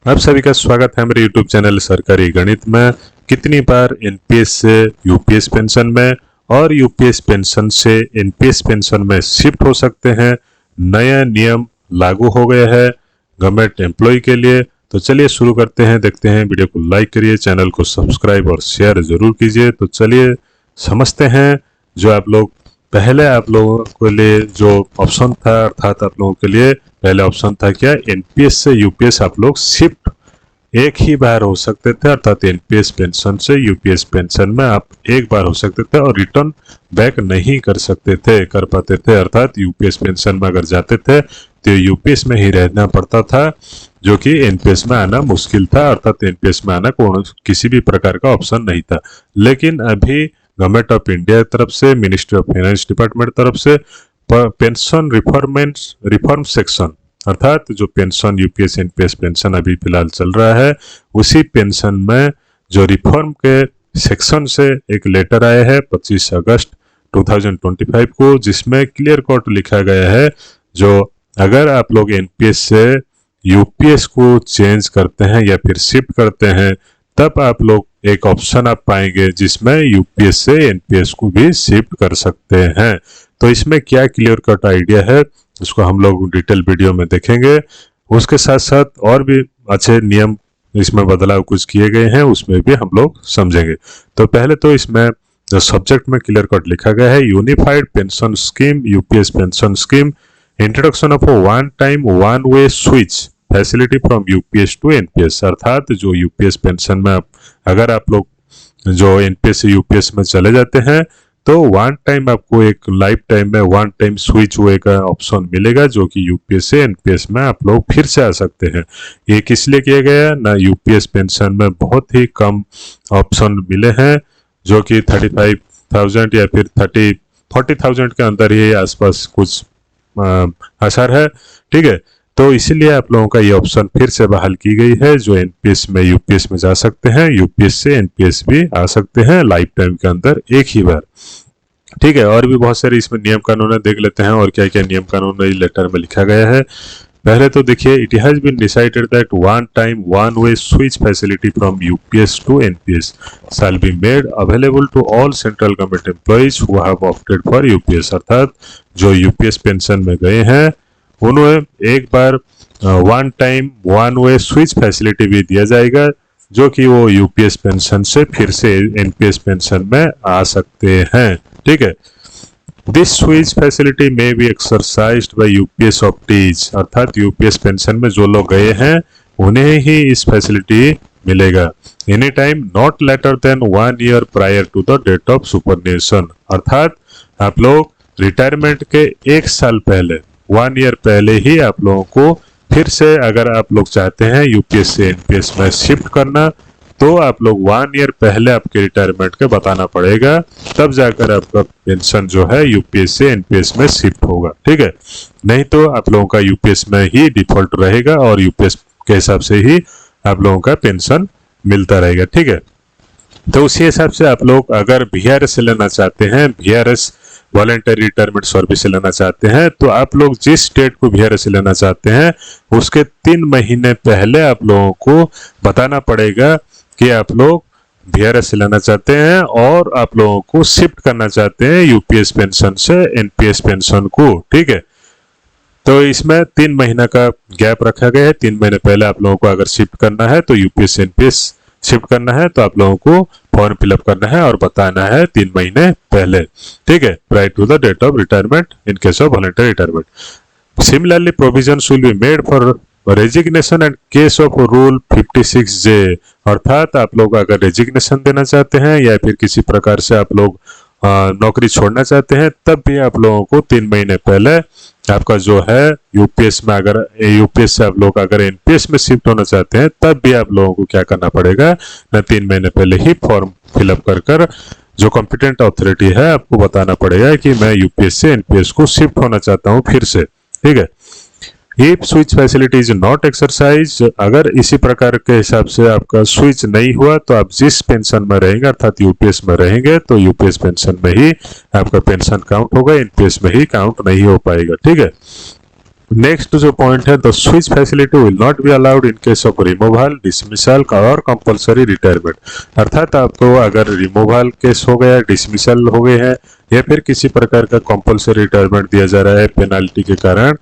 आप सभी का स्वागत है मेरे YouTube चैनल सरकारी गणित में। कितनी बार एनपीएस से यूपीएस पेंशन में और यूपीएस पेंशन से एनपीएस पेंशन में शिफ्ट हो सकते हैं, नया नियम लागू हो गया है गवर्नमेंट एम्प्लॉय के लिए। तो चलिए शुरू करते हैं, देखते हैं। वीडियो को लाइक करिए, चैनल को सब्सक्राइब और शेयर जरूर कीजिए। तो चलिए समझते हैं। जो आप लोगों के लिए जो ऑप्शन था, अर्थात आप लोगों के लिए पहले ऑप्शन था क्या, एनपीएस से यूपीएस आप लोग शिफ्ट एक ही बार हो सकते थे, अर्थात एनपीएस पेंशन से यूपीएस पेंशन में आप एक बार हो सकते थे और रिटर्न बैक नहीं कर पाते थे। अर्थात यूपीएस पेंशन में अगर जाते थे तो यूपीएस में ही रहना पड़ता था, जो कि एनपीएस में आना मुश्किल था। अर्थात एनपीएस में आना किसी भी प्रकार का ऑप्शन नहीं था। लेकिन अभी गवर्नमेंट ऑफ इंडिया की तरफ से, मिनिस्ट्री ऑफ फाइनेंस डिपार्टमेंट तरफ से पेंशन रिफॉर्म सेक्शन, अर्थात जो पेंशन यूपीएस एनपीएस पेंशन अभी फिलहाल चल रहा है, उसी पेंशन में जो रिफॉर्म के सेक्शन से एक लेटर आया है 25 अगस्त 2025 को, जिसमें क्लियर कट लिखा गया है, जो अगर आप लोग एनपीएस से यूपीएस को चेंज करते हैं या फिर शिफ्ट करते हैं, तब आप लोग एक ऑप्शन आप पाएंगे जिसमें यूपीएस से एनपीएस को भी शिफ्ट कर सकते हैं। तो इसमें क्या क्लियर कट आइडिया है, उसको हम लोग डिटेल वीडियो में देखेंगे। उसके साथ साथ और भी अच्छे नियम इसमें बदलाव कुछ किए गए हैं, उसमें भी हम लोग समझेंगे। तो पहले तो इसमें जो सब्जेक्ट में क्लियर कट लिखा गया है, unified pension scheme UPS pension scheme, introduction of one time one way switch facility from UPS to NPS. अर्थात जो यूपीएस पेंशन में अगर आप लोग जो एनपीएस से यूपीएस में चले जाते हैं, तो वन टाइम आपको एक लाइफ टाइम में वन टाइम स्विच हुए का ऑप्शन मिलेगा, जो कि यूपीएस से एनपीएस में आप लोग फिर से आ सकते हैं। ये किस लिए किया गया ना, यूपीएस पेंशन में बहुत ही कम ऑप्शन मिले हैं, जो कि 35,000 या फिर 40,000 के अंदर ही आसपास कुछ असर है। ठीक है, तो इसीलिए आप लोगों का ये ऑप्शन फिर से बहाल की गई है। जो एनपीएस में यूपीएस में जा सकते हैं, यूपीएस से एनपीएस भी आ सकते हैं लाइफ टाइम के अंदर एक ही बार। ठीक है, और भी बहुत सारे इसमें नियम कानून है, देख लेते हैं और क्या क्या नियम कानून इस लेटर में लिखा गया है। पहले तो देखिए, it has been decided that one time one way switch facility from UPS to NPS shall be made available to all central government employees who have opted for UPS. अर्थात जो यूपीएस पेंशन में गए हैं, उन्हें एक बार one time one way switch facility भी दिया जाएगा, जो कि वो यूपीएस पेंशन से फिर से एनपीएस पेंशन में आ सकते हैं। ठीक है, दिस स्विच फैसिलिटी में बी एक्सरसाइज्ड बाय यूपीएस ऑप्टीज। अर्थात यूपीएस पेंशन में जो लोग गए हैं, उन्हें ही इस फैसिलिटी मिलेगा any time not later than 1 year prior to the date of superannuation. अर्थात आप लोग रिटायरमेंट के एक साल पहले, 1 ईयर पहले ही आप लोगों को फिर से, अगर आप लोग चाहते हैं यूपीएस से एनपीएस में शिफ्ट करना, तो आप लोग 1 ईयर पहले आपके रिटायरमेंट के बताना पड़ेगा, तब जाकर आपका पेंशन जो है यूपीएस से एनपीएस में शिफ्ट होगा। ठीक है, नहीं तो आप लोगों का यूपीएस में ही डिफॉल्ट रहेगा और यूपीएस के हिसाब से ही आप लोगों का पेंशन मिलता रहेगा। ठीक है, तो उसी हिसाब से आप लोग अगर वीआरएस से लेना चाहते हैं, वीआरएस वॉलंटरी रिटायरमेंट सर्विस से लेना चाहते हैं, तो आप लोग जिस स्टेट को वीआरएस से लेना चाहते हैं, उसके 3 महीने पहले आप लोगों को बताना पड़ेगा कि आप लोग वीआरएस से लेना चाहते हैं और आप लोगों को शिफ्ट करना चाहते हैं यूपीएस पेंशन से एनपीएस पेंशन को। ठीक है, तो इसमें 3 महीना का गैप रखा गया है। 3 महीने पहले आप लोगों को अगर शिफ्ट करना है, तो यूपीएस से एनपीएस शिफ्ट करना है, तो आप लोगों को फॉर्म फिलअप करना है और बताना है 3 महीने पहले। ठीक है, prior to the date of retirement in case of voluntary retirement. Similarly provisions will be made for resignation and case of rule 56J। अर्थात आप लोग अगर रेजिग्नेशन देना चाहते हैं या फिर किसी प्रकार से आप लोग नौकरी छोड़ना चाहते हैं, तब भी आप लोगों को 3 महीने पहले आपका जो है यूपीएस में, अगर यूपीएस से आप लोग अगर एनपीएस में शिफ्ट होना चाहते हैं, तब भी आप लोगों को क्या करना पड़ेगा ना, 3 महीने पहले ही फॉर्म फिलअप कर जो कॉम्पिटेंट अथॉरिटी है आपको बताना पड़ेगा कि मैं यूपीएस से एनपीएस को शिफ्ट होना चाहता हूं फिर से। ठीक है, if switch facility is not exercise, अगर इसी प्रकार के हिसाब से आपका स्विच नहीं हुआ, तो आप जिस पेंशन में रहेंगे अर्थात यूपीएस में रहेंगे, तो यूपीएस पेंशन में ही आपका पेंशन काउंट होगा, एनपीएस में ही काउंट नहीं हो पाएगा। ठीक है, नेक्स्ट जो पॉइंट है, the switch facility will not be allowed in case of removal, dismissal और कंपलसरी रिटायरमेंट। अर्थात आपको अगर रिमूवल केस हो गया, डिसमिसल हो गए हैं या फिर किसी प्रकार का कंपलसरी रिटायरमेंट दिया जा रहा है पेनाल्टी के कारण,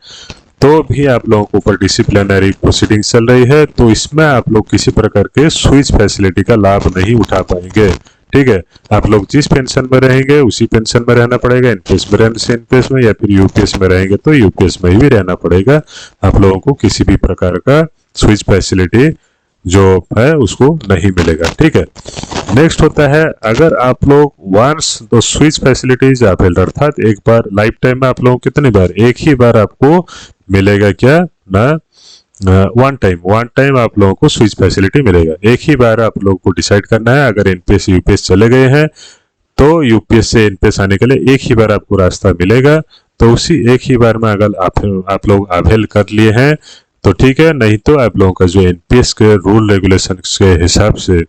तो भी आप लोगों के ऊपर डिसिप्लिनरी प्रोसीडिंग चल रही है, तो इसमें आप लोग किसी प्रकार के स्विच फैसिलिटी का लाभ नहीं उठा पाएंगे। ठीक है, आप लोग जिस पेंशन में रहेंगे उसी पेंशन में रहना पड़ेगा। एनपीएस में रहने से एनपीएस में, या फिर यूपीएस में रहेंगे तो यूपीएस में ही रहना पड़ेगा। आप लोगों को किसी भी प्रकार का स्विच फैसिलिटी जो है उसको नहीं मिलेगा। ठीक है, नेक्स्ट होता है, अगर आप लोग once the switch facilities availed, अर्थात एक बार लाइफ टाइम में आप लोगों को कितनी बार, एक ही बार आपको मिलेगा क्या ना, वन टाइम आप लोगों को स्विच फैसिलिटी मिलेगा। एक ही बार आप लोगों को डिसाइड करना है। अगर एनपीएस यूपीएस चले गए हैं तो यूपीएस से एनपीएस आने के लिए एक ही बार आपको रास्ता मिलेगा, तो उसी एक ही बार में अगर आप लोग अवेल कर लिए हैं तो ठीक है, नहीं तो आप लोगों का जो एनपीएस के रूल रेगुलेशन के हिसाब से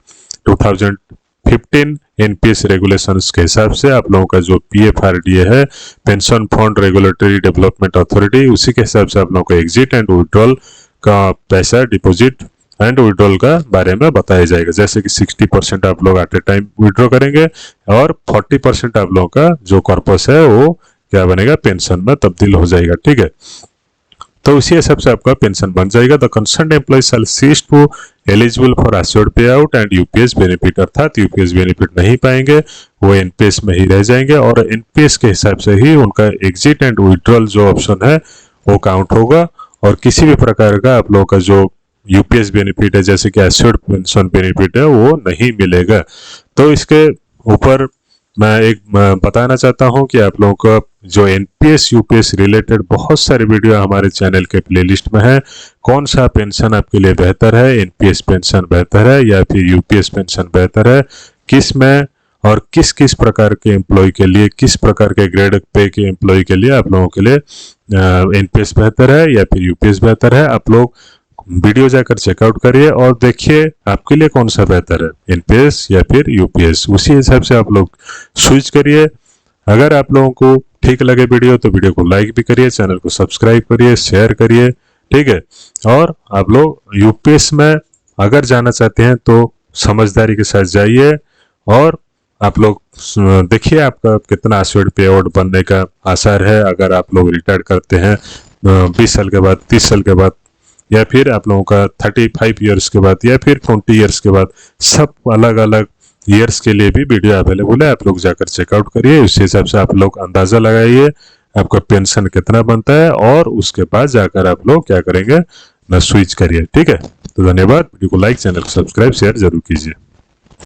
2015 एनपीएस रेगुलेशंस के हिसाब से आप लोगों का जो पीएफआरडीए है, pension fund regulatory development authority, उसी के हिसाब से आप लोगों को एग्जिट एंड विड्रॉल का पैसा, डिपॉजिट एंड विड्रॉल का बारे में बताया जाएगा। जैसे कि 60% आप लोग एट ए टाइम विड्रॉ करेंगे और 40% आप लोगों का जो कॉर्पस है वो क्या बनेगा, पेंशन में तब्दील हो जाएगा। ठीक है, तो उसी हिसाब से आपका पेंशन बन जाएगा। The concern employ shall cease to eligible for assured pay out and UPS benefit, अर्थात यूपीएस बेनिफिट नहीं पाएंगे, वो एनपीएस में ही रह जाएंगे और एनपीएस के हिसाब से ही उनका एग्जिट एंड विड्रॉल जो ऑप्शन है वो काउंट होगा। और किसी भी प्रकार का आप लोगों का जो यूपीएस बेनिफिट है, जैसे कि एश्योर्ड पेंशन बेनिफिट है, वो नहीं मिलेगा। तो इसके ऊपर मैं एक बताना चाहता हूं कि आप लोगों का जो एनपीएस यूपीएस रिलेटेड बहुत सारे वीडियो हमारे चैनल के प्लेलिस्ट में है। कौन सा पेंशन आपके लिए बेहतर है, एनपीएस पेंशन बेहतर है या फिर यूपीएस पेंशन बेहतर है, किस में और किस किस प्रकार के एम्प्लॉय के लिए, किस प्रकार के ग्रेड पे के एम्प्लॉय के लिए आप लोगों के लिए एनपीएस बेहतर है या फिर यूपीएस बेहतर है, आप लोग वीडियो जाकर चेकआउट करिए और देखिए आपके लिए कौन सा बेहतर है, एनपीएस या फिर यूपीएस। उसी हिसाब से आप लोग स्विच करिए। अगर आप लोगों को ठीक लगे वीडियो तो वीडियो को लाइक भी करिए, चैनल को सब्सक्राइब करिए, शेयर करिए। ठीक है, और आप लोग यूपीएस में अगर जाना चाहते हैं तो समझदारी के साथ जाइए और आप लोग देखिए आपका कितना एश्योर्ड पे आउट बनने का आसार है। अगर आप लोग रिटायर करते हैं 20 साल के बाद, 30 साल के बाद, या फिर आप लोगों का 35 ईयर्स के बाद, या फिर 20 ईयर्स के बाद, सब अलग अलग ईयर्स के लिए भी वीडियो अवेलेबल है। आप लोग जाकर चेकआउट करिए, उस हिसाब से आप लोग अंदाजा लगाइए आपका पेंशन कितना बनता है और उसके बाद जाकर आप लोग क्या करेंगे ना, स्विच करिए। ठीक है, तो धन्यवाद। वीडियो को लाइक, चैनल को सब्सक्राइब, शेयर जरूर कीजिए।